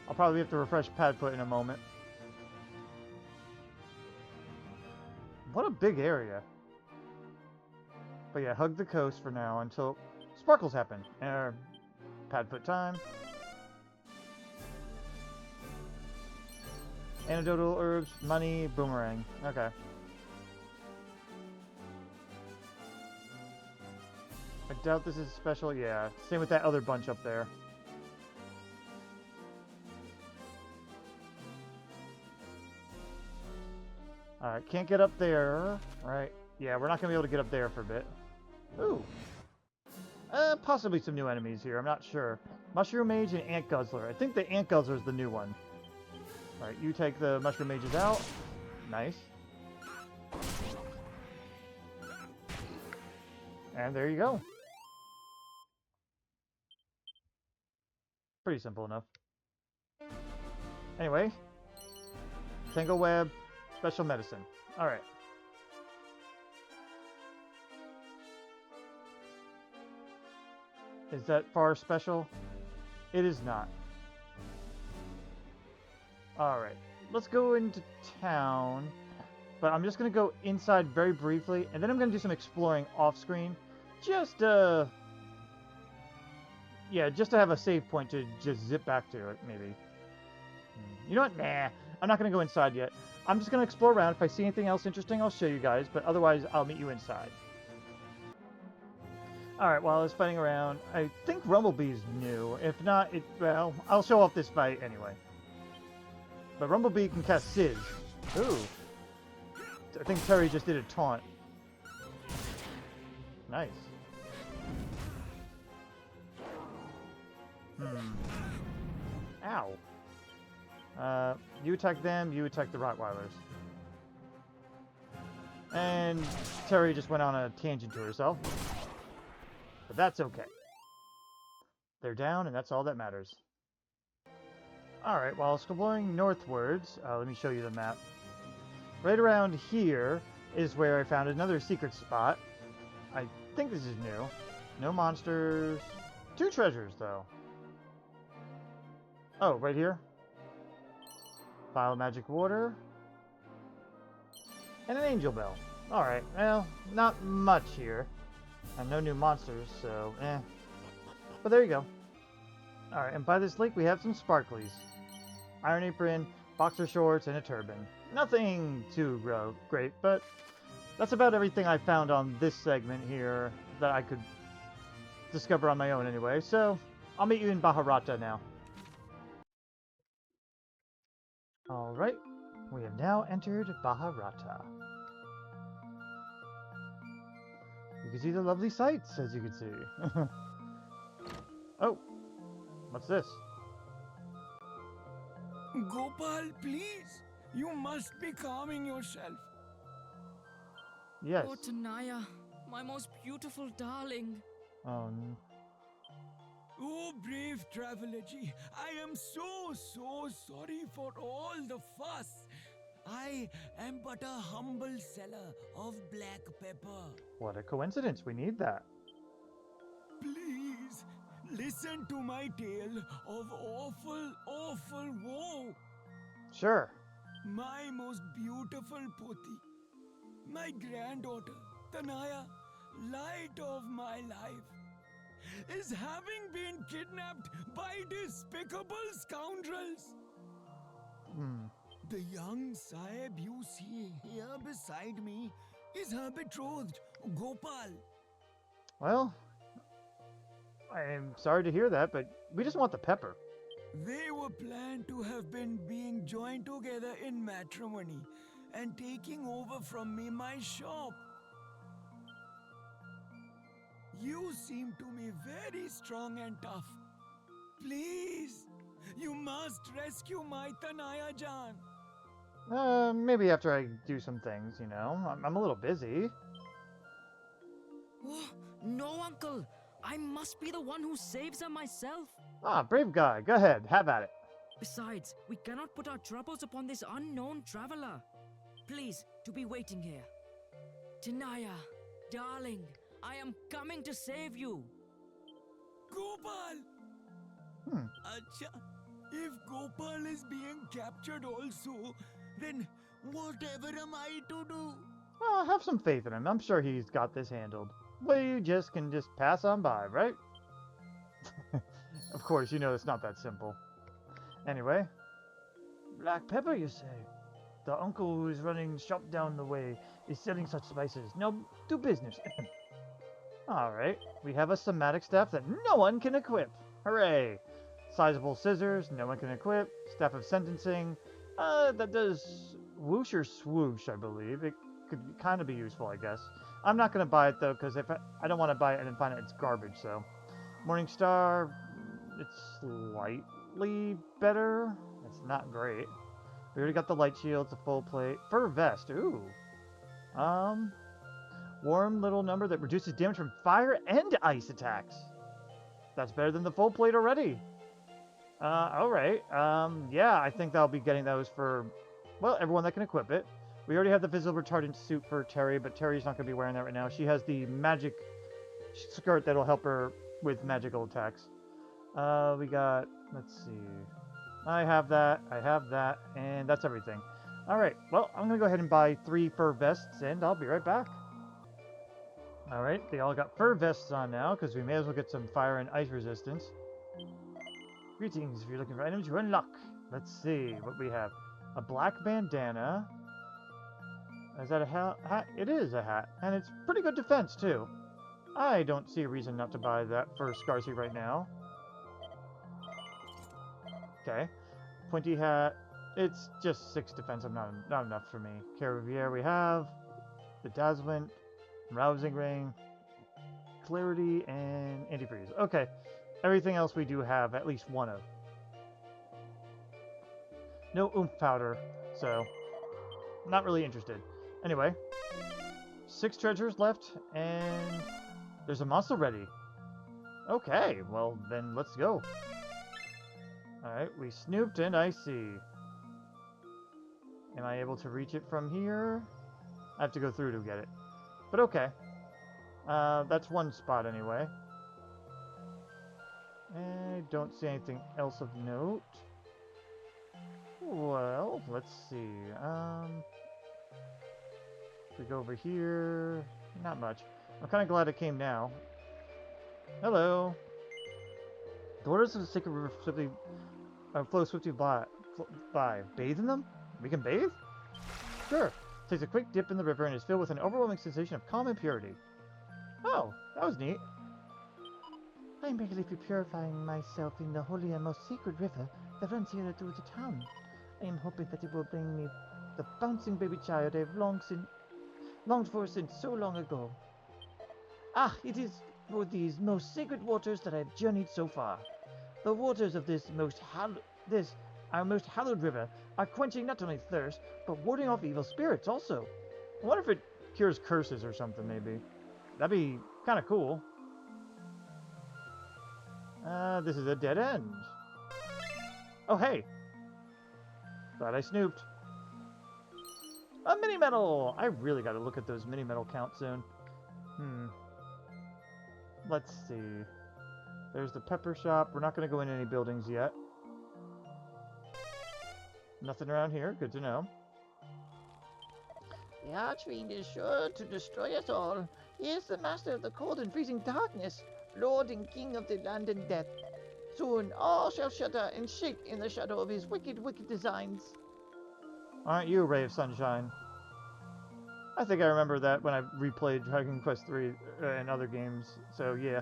I'll probably have to refresh Padfoot in a moment. What a big area. But yeah, hug the coast for now until sparkles happen. Padfoot time. Antidotal herbs, money, boomerang. Okay. I doubt this is special. Yeah, same with that other bunch up there. Alright, can't get up there. Alright, yeah, we're not going to be able to get up there for a bit. Ooh. Possibly some new enemies here, I'm not sure. Mushroom Mage and Ant Guzzler. I think the Ant Guzzler is the new one. Alright, you take the Mushroom Mages out. Nice. And there you go. Pretty simple enough. Anyway. Tangle Web, Special Medicine. Alright. Is that far special? It is not. Alright. Let's go into town. But I'm just going to go inside very briefly. And then I'm going to do some exploring off-screen. Just, yeah, just to have a save point to just zip back to it, maybe. You know what? Nah. I'm not going to go inside yet. I'm just going to explore around. If I see anything else interesting, I'll show you guys. But otherwise, I'll meet you inside. Alright, while I was fighting around, I think Rumblebee's new. If not, well, I'll show off this fight anyway. But Rumblebee can cast Sizz. Ooh. I think Terry just did a taunt. Nice. Ow. You attack them, you attack the Rottweilers. And Terry just went on a tangent to herself. But that's okay. They're down, and that's all that matters. Alright, while exploring northwards, let me show you the map. Right around here is where I found another secret spot. I think this is new. No monsters. 2 treasures, though. Oh, right here. Vial of magic water. And an angel bell. Alright, well, not much here. And no new monsters, so eh. But there you go. Alright, and by this lake we have some sparklies. Iron apron, boxer shorts, and a turban. Nothing too great, but that's about everything I found on this segment here that I could discover on my own anyway. So, I'll meet you in Baharata now. Alright, we have now entered Baharata. You can see the lovely sights, as you can see. Oh, what's this? Gopal, please. You must be calming yourself. Yes. Oh, Tanaya, my most beautiful darling. Oh, brave traveler, G. I am so sorry for all the fuss. I am but a humble seller of black pepper. What a coincidence. We need that. Please, listen to my tale of awful woe. Sure. My most beautiful Poti, my granddaughter, Tanaya, light of my life, is having been kidnapped by despicable scoundrels. The young Sahib you see here beside me is her betrothed, Gopal. Well, I'm sorry to hear that, but we just want the pepper. They were planned to have been being joined together in matrimony and taking over from me my shop. You seem to me very strong and tough. Please, you must rescue my Tanaya-jan. Maybe after I do some things, you know. I'm a little busy. Oh, no, Uncle. I must be the one who saves her myself. Ah, brave guy. Go ahead, have at it. Besides, we cannot put our troubles upon this unknown traveler. Please, to be waiting here. Tanaya, darling, I am coming to save you. Gopal! Acha, if Gopal is being captured also, then whatever am I to do? Oh, have some faith in him. I'm sure he's got this handled. We can just pass on by, right? Of course, you know it's not that simple. Anyway. Black pepper, you say? The uncle who is running shop down the way is selling such spices. Now, do business. Alright, we have a somatic staff that no one can equip. Hooray! Sizable scissors, no one can equip. Staff of sentencing, that does whoosh or swoosh, I believe. It could kind of be useful, I guess. I'm not going to buy it, though, because if I don't want to buy it and then find out it's garbage, so. Morning Star, it's slightly better. It's not great. We already got the light shield, it's a full plate. Fur vest, ooh. Warm little number that reduces damage from fire and ice attacks. That's better than the full plate already. Alright. Yeah, I think I'll be getting those for, well, everyone that can equip it. We already have the visible retardant suit for Terry, but Terry's not going to be wearing that right now. She has the magic skirt that'll help her with magical attacks. We got, let's see. I have that, and that's everything. Alright, well, I'm going to go ahead and buy 3 fur vests, and I'll be right back. Alright, they all got fur vests on now, because we may as well get some fire and ice resistance. Greetings, if you're looking for items, you're in luck. Let's see what we have. A black bandana. Is that a hat? It is a hat, and it's pretty good defense, too. I don't see a reason not to buy that for Scarsy right now. Okay. Pointy hat. It's just 6 defense. Not enough for me. Carrivier we have. The Dazzlement. Rousing Ring. Clarity and Antifreeze. Okay. Everything else we do have at least one of. No oomph powder, so not really interested. Anyway. 6 treasures left, and there's a monster ready. Okay, well then let's go. Alright, we snooped and I see. Am I able to reach it from here? I have to go through to get it. But okay. That's one spot anyway. I don't see anything else of note. Well, let's see. If we go over here, not much. I'm kind of glad it came now. Hello. The waters of the sacred river swiftly flow swiftly by. Bathe in them? We can bathe? Sure. Takes a quick dip in the river and is filled with an overwhelming sensation of calm and purity. Oh, that was neat. I'm regularly purifying myself in the holy and most sacred river that runs here through the town. I am hoping that it will bring me the bouncing baby child I have longed for since so long ago. Ah, it is for these most sacred waters that I have journeyed so far. The waters of our most hallowed river are quenching not only thirst, but warding off evil spirits also. I wonder if it cures curses or something, maybe. That'd be kind of cool. This is a dead end. Oh, hey. Glad I snooped. A mini-medal! I really got to look at those mini-medal counts soon. Let's see. There's the pepper shop. We're not going to go in any buildings yet. Nothing around here. Good to know. The Archfiend is sure to destroy us all. He is the master of the cold and freezing darkness, Lord and King of the land and death. Soon all shall shudder and shake in the shadow of his wicked, wicked designs. Aren't you a ray of sunshine? I think I remember that when I replayed Dragon Quest III and other games. So yeah,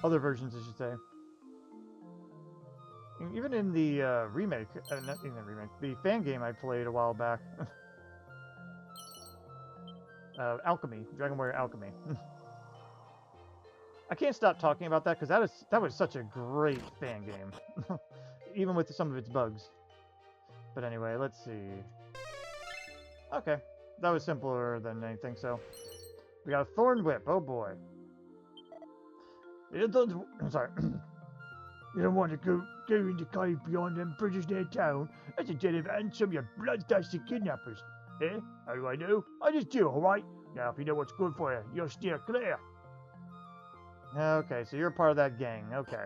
other versions I should say. Even in the remake, not in the remake, the fan game I played a while back. Alchemy, Dragon Warrior Alchemy. I can't stop talking about that because that was such a great fan game, even with some of its bugs. But anyway, let's see. Okay, that was simpler than anything. So we got a thorn whip. Oh boy. I'm sorry. You don't want to go in the cave beyond them bridges near town. That's a den of handsome, you bloodthirsty kidnappers. Eh? How do I know? I just do, alright? Now, if you know what's good for you, you'll steer clear. Okay, so you're part of that gang. Okay.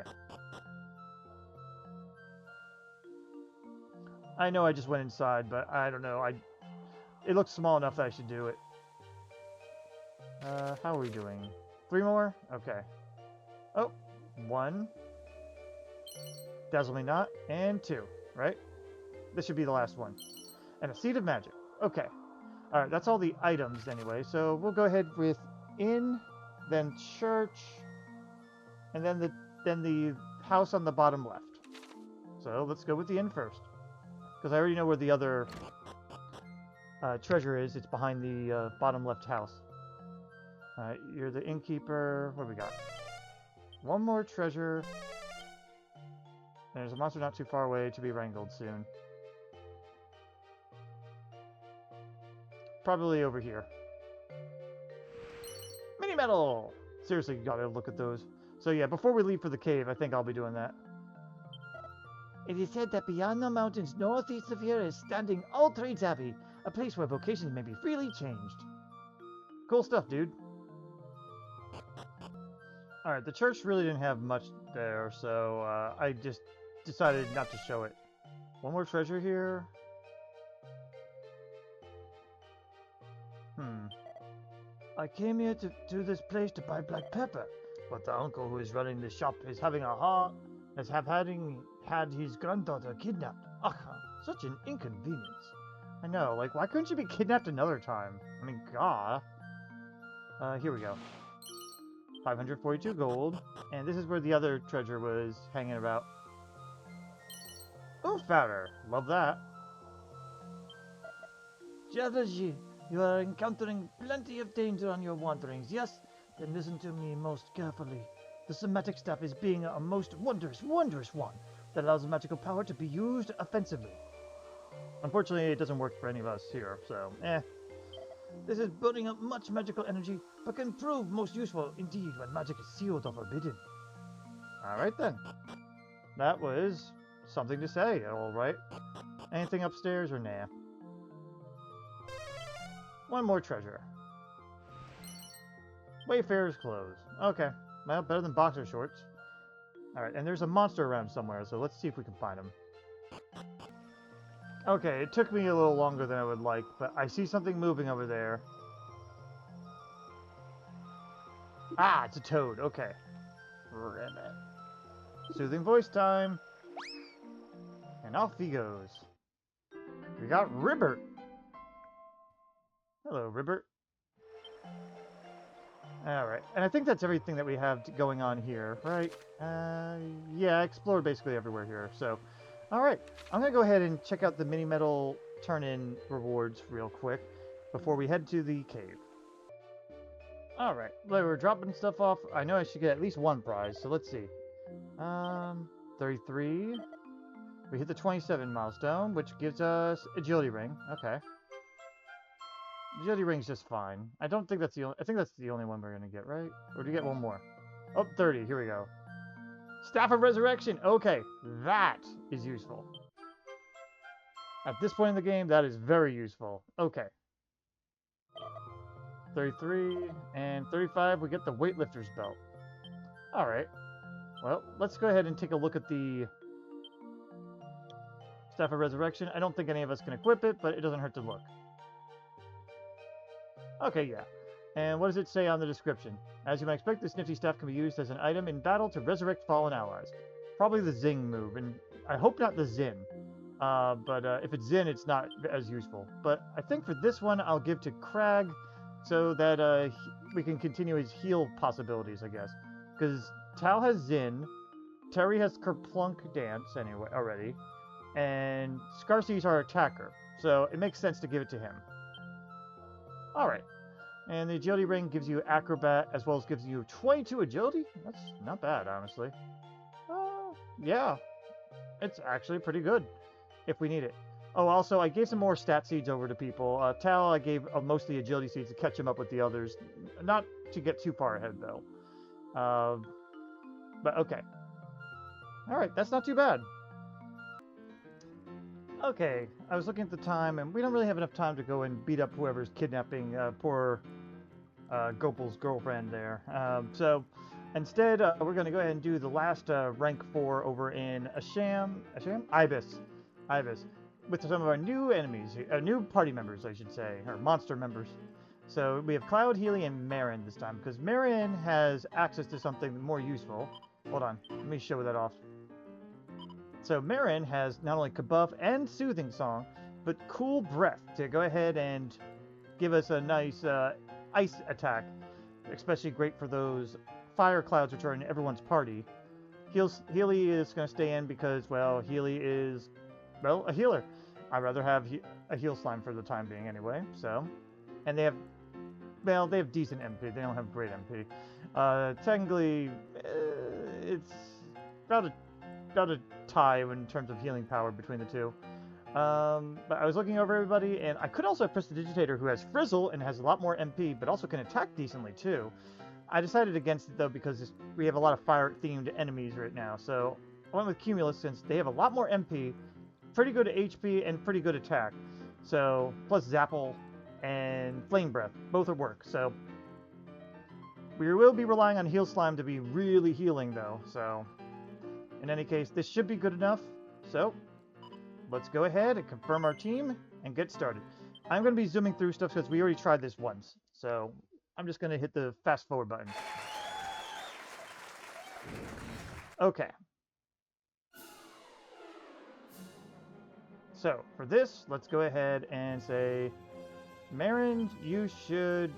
I know I just went inside, but I don't know. It looks small enough that I should do it. How are we doing? 3 more? Okay. Oh, 1. Dazzle me not. And 2, right? This should be the last one. And a seed of magic. Okay. Alright, that's all the items anyway. So we'll go ahead with inn, then church, and then the house on the bottom left. So let's go with the inn first. Because I already know where the other treasure is. It's behind the bottom left house. Alright, you're the innkeeper. What do we got? 1 more treasure. There's a monster not too far away to be wrangled soon. Probably over here. Mini metal! Seriously, you gotta look at those. So yeah, before we leave for the cave, I think I'll be doing that. It is said that beyond the mountains northeast of here is standing All Trades Abbey, a place where vocations may be freely changed. Cool stuff, dude. Alright, the church really didn't have much there, so I just decided not to show it. 1 more treasure here. I came here to this place to buy black pepper, but the uncle who is running the shop is having had his granddaughter kidnapped. Ugh, Such an inconvenience. I know, like, why couldn't you be kidnapped another time? I mean, God. Here we go. 542 gold. And this is where the other treasure was hanging about. Oof powder. Love that. Jadaji, you are encountering plenty of danger on your wanderings, yes? Then listen to me most carefully. The somatic staff is being a most wondrous one that allows magical power to be used offensively. Unfortunately, it doesn't work for any of us here, so, eh. This is burning up much magical energy, but can prove most useful indeed when magic is sealed or forbidden. Alright then. That was something to say, alright. Anything upstairs or nah? 1 more treasure. Wayfarer's clothes. Okay. Well, better than boxer shorts. Alright, and there's a monster around somewhere, so let's see if we can find him. Okay, it took me a little longer than I would like, but I see something moving over there. Ah, it's a toad. Okay. Ribbit. Soothing voice time. And off he goes. We got Ribbert. Hello, Ribbert. Alright, and I think that's everything that we have going on here, right? Yeah, I explored basically everywhere here, so... Alright, I'm going to go ahead and check out the mini metal turn-in rewards real quick before we head to the cave. Alright, we're dropping stuff off. I know I should get at least 1 prize, so let's see. 33. We hit the 27 milestone, which gives us agility ring. Okay. Agility ring's just fine. I don't think that's the only... I think that's the only one we're going to get, right? Or do we get 1 more? Oh, 30. Here we go. Staff of Resurrection! Okay, that is useful. At this point in the game, that is very useful. Okay. 33 and 35, we get the Weightlifter's Belt. Alright. Well, let's go ahead and take a look at the Staff of Resurrection. I don't think any of us can equip it, but it doesn't hurt to look. Okay, yeah. And what does it say on the description? As you might expect, this nifty staff can be used as an item in battle to resurrect fallen allies. Probably the Zing move, and I hope not the Zin. But if it's Zin, it's not as useful. But I think for this one, I'll give to Crag, so that we can continue his heal possibilities, I guess. Because Tal has Zin, Terry has Kerplunk Dance anyway already, and Scarcy's our attacker, so it makes sense to give it to him. Alright. And the agility ring gives you acrobat as well as gives you 22 agility. That's not bad, honestly. Yeah, it's actually pretty good if we need it. Oh, also, I gave some more stat seeds over to people. Tal, I gave most of the agility seeds to catch him up with the others. Not to get too far ahead, though. But okay. Alright, that's not too bad. Okay, I was looking at the time, and we don't really have enough time to go and beat up whoever's kidnapping poor Gopal's girlfriend there. So instead, we're going to go ahead and do the last rank 4 over in Ibis, with some of our new enemies, new party members, I should say, or monster members. So we have Cloud, Healy, and Marin this time, because Marin has access to something more useful. Hold on, let me show that off. So Marin has not only Kabuff and Soothing Song, but Cool Breath to go ahead and give us a nice ice attack, especially great for those fire clouds which are in everyone's party. Healy is going to stay in because, well, Healy is, well, a healer. I'd rather have a heal slime for the time being anyway, so. And they have, well, they have decent MP. They don't have great MP. Technically, it's about a tie in terms of healing power between the two. But I was looking over everybody, and I could also have Prestidigitator, who has Frizzle and has a lot more MP, but also can attack decently too. I decided against it though because we have a lot of fire-themed enemies right now, so I went with Cumulus since they have a lot more MP, pretty good HP, and pretty good attack. So, plus Zapple and Flame Breath, both at work, so we will be relying on Heal Slime to be really healing though, so in any case, this should be good enough, so let's go ahead and confirm our team and get started. I'm going to be zooming through stuff because we already tried this once, so I'm just going to hit the fast forward button. Okay. So, for this, let's go ahead and say, Marin, you should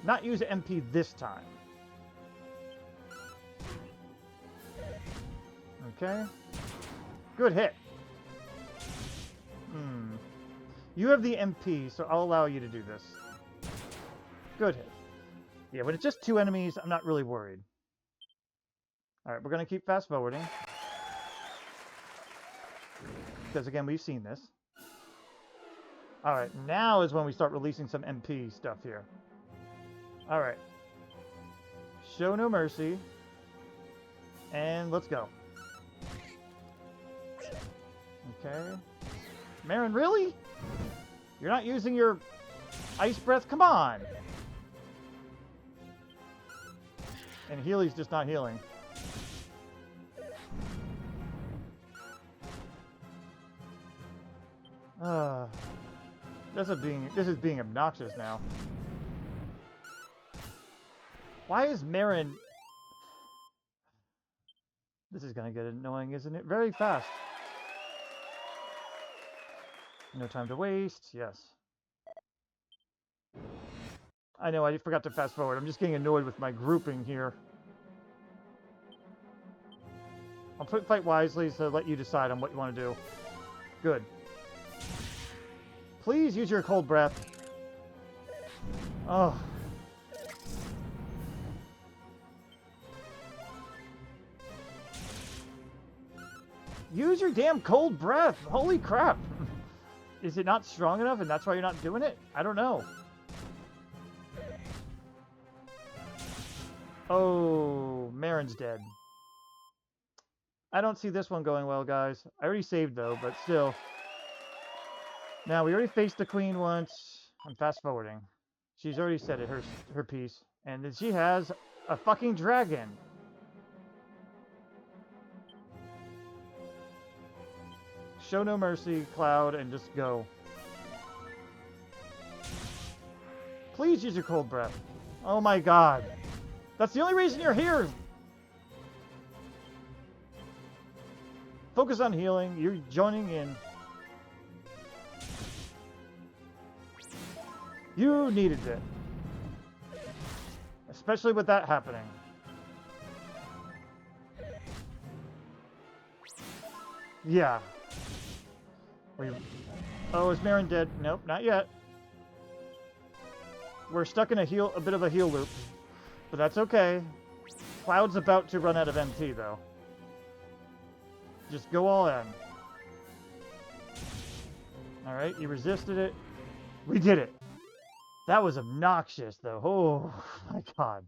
not use MP this time. Okay. Good hit. You have the MP, so I'll allow you to do this. Good hit. Yeah, when it's just 2 enemies, I'm not really worried. Alright, we're going to keep fast forwarding. Because again, we've seen this. Alright, now is when we start releasing some MP stuff here. Alright. Show no mercy. And let's go. Okay. Marin, really? You're not using your ice breath? Come on! And Healy's just not healing. This is being obnoxious now. Why is Marin... This is gonna get annoying, isn't it? Very fast. No time to waste, yes. I know, I forgot to fast forward. I'm just getting annoyed with my grouping here. I'll put fight wisely to let you decide on what you want to do. Good. Please use your cold breath. Oh. Use your damn cold breath! Holy crap! Is it not strong enough and that's why you're not doing it? I don't know. Oh, Marin's dead. I don't see this one going well, guys. I already saved, though, but still. Now, we already faced the queen once. I'm fast-forwarding. She's already said it, her piece. And then she has a fucking dragon. Show no mercy, Cloud, and just go. Please use your cold breath. Oh my god. That's the only reason you're here! Focus on healing. You're joining in. You needed it. Especially with that happening. Yeah. Oh, is Marin dead? Nope, not yet. We're stuck in a bit of a heal loop, but that's okay. Cloud's about to run out of MT, though. Just go all in. Alright, you resisted it. We did it. That was obnoxious, though. Oh, my God.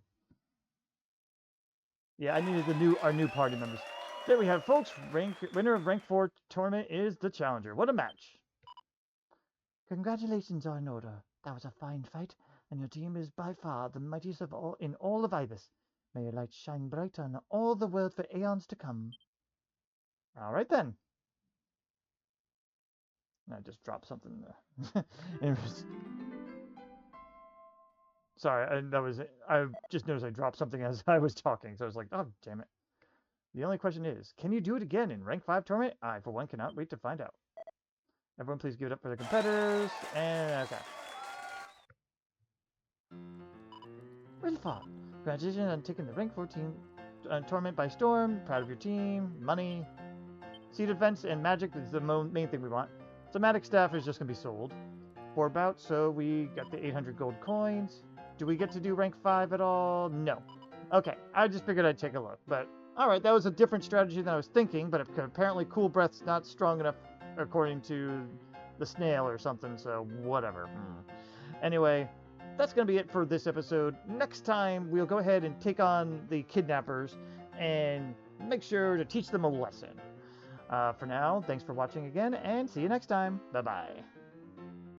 Yeah, I needed our new party members. There we have, folks. Winner of rank 4 tournament is the challenger. What a match. Congratulations, Arnoda. That was a fine fight, and your team is by far the mightiest of all in all of Ibis. May your light shine bright on all the world for aeons to come. All right, then. I just dropped something there. Sorry, I just noticed I dropped something as I was talking, so I was like, oh, damn it. The only question is, can you do it again in rank 5 tournament? I, for one, cannot wait to find out. Everyone please give it up for the competitors, and okay. Well fought. Congratulations on taking the rank 14 tournament by storm. Proud of your team. Money. Seed events and magic is the main thing we want. Somatic staff is just going to be sold. 4 bouts, so we got the 800 gold coins. Do we get to do rank 5 at all? No. Okay, I just figured I'd take a look. But, alright, that was a different strategy than I was thinking, but apparently Cool Breath's not strong enough according to the snail or something, so whatever. Anyway, that's going to be it for this episode. Next time, we'll go ahead and take on the kidnappers and make sure to teach them a lesson. For now, thanks for watching again, and see you next time. Bye-bye.